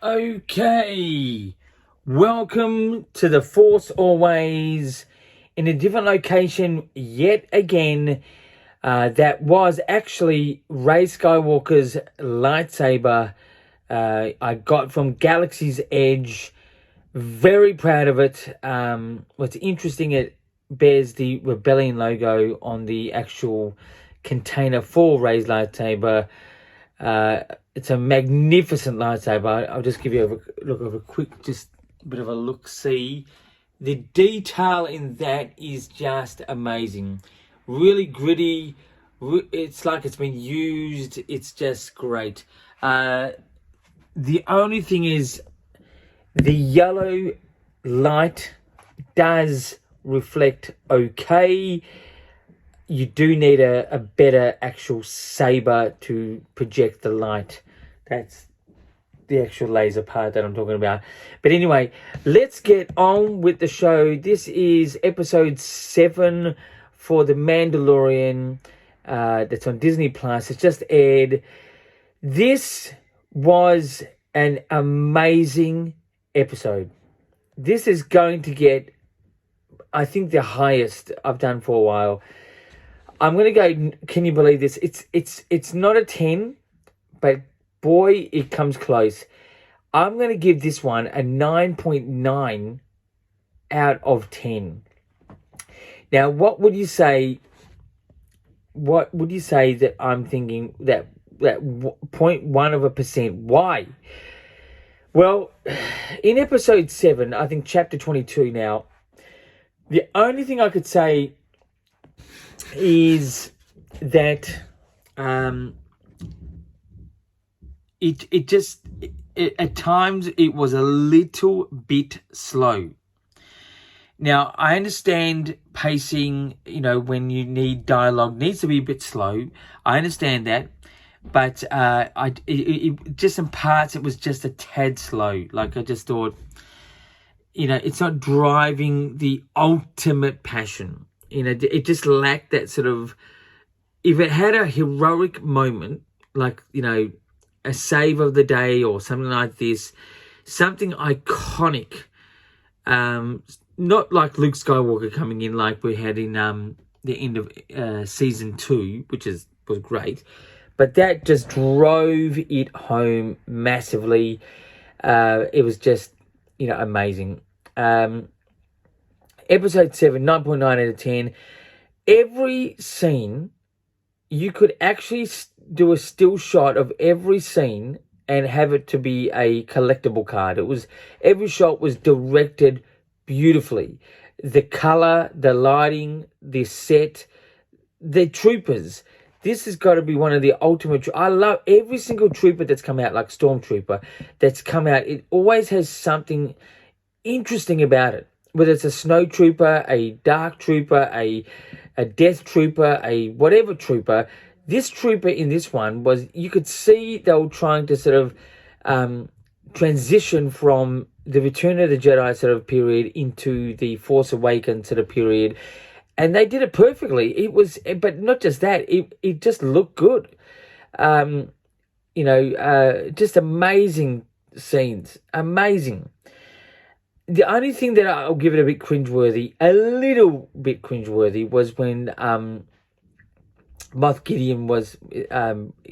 Okay, welcome to the Force Always in a different location yet again. That was actually Rey Skywalker's lightsaber I got from Galaxy's Edge. Very proud of it. What's interesting, it bears the Rebellion logo on the actual container for Rey's lightsaber. It's a magnificent lightsaber. I'll just give you a quick, just a bit of a look-see. The detail in that is just amazing. Really gritty. It's like it's been used. It's just great. The only thing is the yellow light does reflect okay. You do need a better actual saber to project the light. That's the actual laser part that I'm talking about. But anyway, let's get on with the show. This is episode 7 for The Mandalorian. That's on Disney Plus. It's just aired. This was an amazing episode. This is going to get, I think, the highest I've done for a while. I'm going to go, can you believe this? It's not a 10, but boy, it comes close. I'm going to give this one a 9.9 out of 10. Now, what would you say that I'm thinking that 0.1%? Why? Well, in episode 7, I think chapter 22 now, the only thing I could say is that it at times it was a little bit slow. Now, I understand pacing, when you need dialogue needs to be a bit slow. I understand that, but it just in parts it was just a tad slow. Like, I just thought, it's not driving the ultimate passion. It just lacked that sort of, if it had a heroic moment, like, a save of the day or something like this, something iconic, not like Luke Skywalker coming in like we had in the end of season 2, which was great, but that just drove it home massively. It was just, amazing. Episode 7, 9.9 out of 10. Every scene, you could actually do a still shot of every scene and have it to be a collectible card. Every shot was directed beautifully. The color, the lighting, the set, the troopers. This has got to be one of the ultimate. I love every single trooper that's come out, like Stormtrooper, that's come out. It always has something interesting about it. Whether it's a snow trooper, a dark trooper, a death trooper, a whatever trooper, this trooper in this one was, you could see they were trying to sort of transition from the Return of the Jedi sort of period into the Force Awakens sort of period. And they did it perfectly. It was, but not just that, it just looked good. Just amazing scenes. Amazing. The only thing that I'll give it a little bit cringeworthy, was when Moff Gideon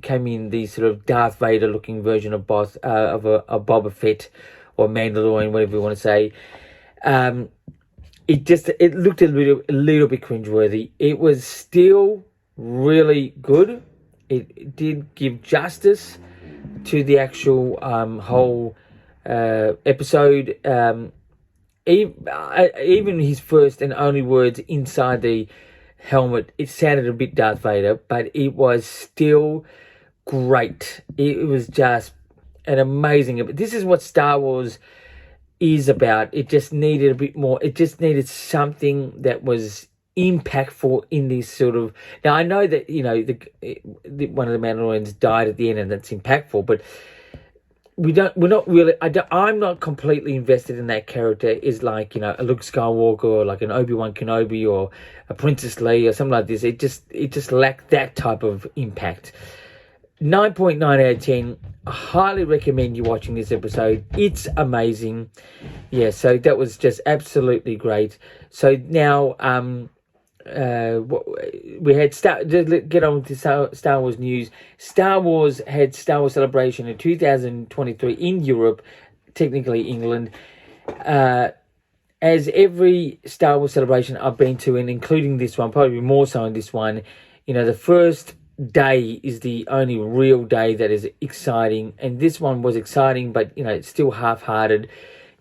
came in the sort of Darth Vader looking version of Boba Fett or Mandalorian, whatever you want to say. It looked a little bit cringeworthy. It was still really good. It did give justice to the actual whole episode. Even his first and only words inside the helmet, it sounded a bit Darth Vader, but it was still great. It was just an amazing. This is what Star Wars is about. It just needed a bit more. It just needed something that was impactful in this sort of. Now, I know that one of the Mandalorians died at the end, and that's impactful, but we're not really. I'm not completely invested in that character. Is like a Luke Skywalker or like an Obi-Wan Kenobi or a Princess Leia or something like this. It just lacked that type of impact. 9.9 out of 10. I highly recommend you watching this episode. It's amazing. Yeah, so that was just absolutely great. So now, we had get on to Star Wars news. Star Wars had Star Wars Celebration in 2023 in Europe, technically England. As every Star Wars Celebration I've been to, and including this one, probably more so in this one, the first day is the only real day that is exciting, and this one was exciting, but it's still half-hearted.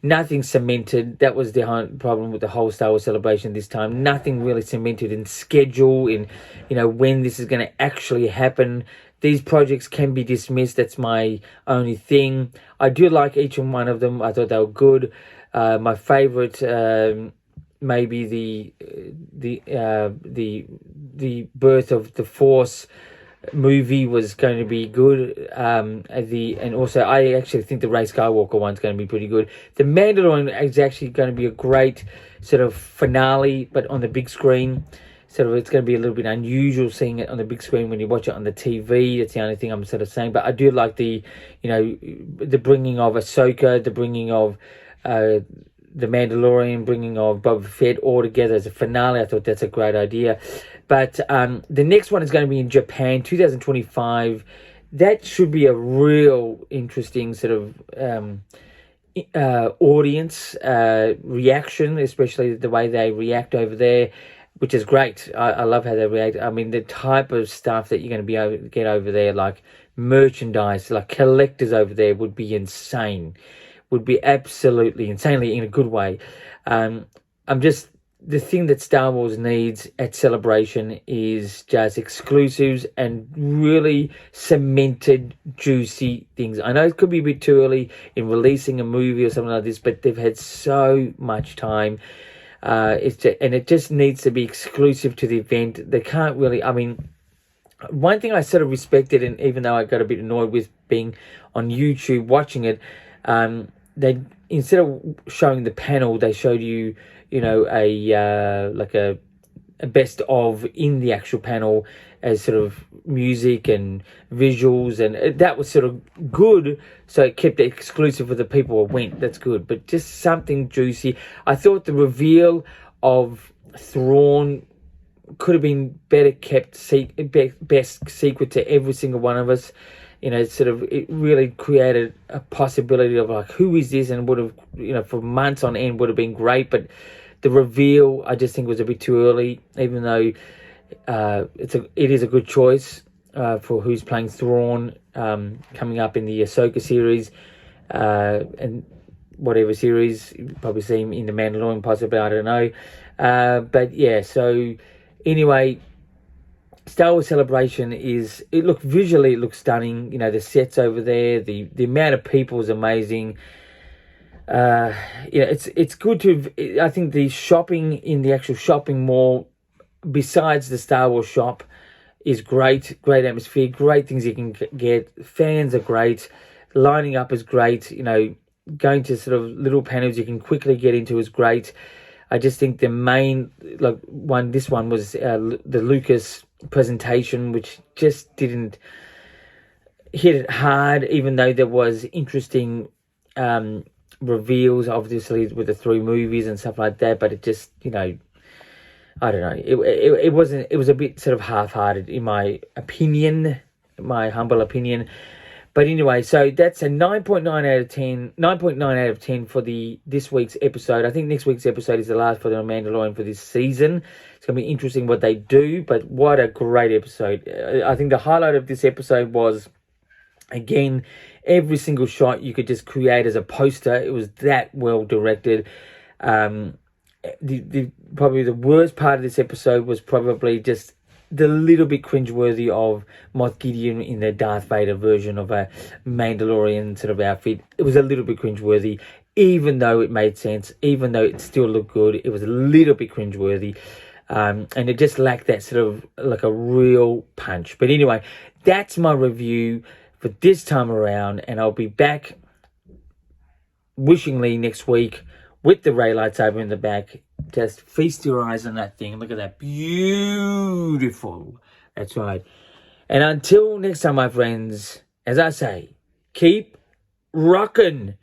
Nothing cemented. That was the problem with the whole Star Wars Celebration this time. Nothing really cemented in schedule, in when this is going to actually happen. These projects can be dismissed. That's my only thing. I do like each and one of them. I thought they were good. My favorite, maybe the Birth of the Force movie was going to be good. And also I actually think the Rey Skywalker one's going to be pretty good. The Mandalorian is actually going to be a great sort of finale, but on the big screen. Sort of, it's going to be a little bit unusual seeing it on the big screen when you watch it on the TV. That's the only thing I'm sort of saying. But I do like the bringing of Ahsoka, the bringing of the Mandalorian, bringing of Boba Fett all together as a finale. I thought that's a great idea. But the next one is going to be in Japan, 2025. That should be a real interesting sort of audience reaction, especially the way they react over there, which is great. I love how they react. I mean, the type of stuff that you're going to be able to get over there, like merchandise, like collectors over there, would be insane. Would be absolutely insanely in a good way. The thing that Star Wars needs at Celebration is just exclusives and really cemented, juicy things. I know it could be a bit too early in releasing a movie or something like this, but they've had so much time. It just needs to be exclusive to the event. They can't really, one thing I sort of respected, and even though I got a bit annoyed with being on YouTube watching it, they, instead of showing the panel, they showed you, a best of in the actual panel as sort of music and visuals, and that was sort of good. So it kept it exclusive for the people who went. That's good, but just something juicy. I thought the reveal of Thrawn could have been better kept, best secret to every single one of us. It really created a possibility of like, who is this, and would have, for months on end would have been great. But the reveal, I just think, was a bit too early, even though it is a good choice for who's playing Thrawn coming up in the Ahsoka series and whatever series. You'll probably see him in the Mandalorian, possibly, I don't know. But yeah, so anyway, Star Wars Celebration visually it looks stunning. The sets over there, the amount of people is amazing. It's good to. I think the shopping in the actual shopping mall, besides the Star Wars shop, is great. Great atmosphere, great things you can get. Fans are great. Lining up is great. Going to sort of little panels you can quickly get into is great. I just think the main this one was the Lucas presentation, which just didn't hit it hard, even though there was interesting reveals, obviously, with the 3 movies and stuff like that. But it just, I don't know. It wasn't. It was a bit sort of half-hearted, in my opinion, my humble opinion. But anyway, so that's a 9.9 out of 10. 9.9 out of 10 for this week's episode. I think next week's episode is the last for the Mandalorian for this season. It's going to be interesting what they do, but what a great episode. I think the highlight of this episode was, again, every single shot you could just create as a poster. It was that well directed. Probably the worst part of this episode was probably just the little bit cringeworthy of Moff Gideon in the Darth Vader version of a Mandalorian sort of outfit. It was a little bit cringeworthy, even though it made sense, even though it still looked good. It was a little bit cringeworthy. And it just lacked that sort of like a real punch. But anyway, that's my review for this time around, and I'll be back wishingly next week with the Rey lightsaber in the back. Just feast your eyes on that thing. Look at that. Beautiful. That's right. And until next time, my friends, as I say, keep rocking.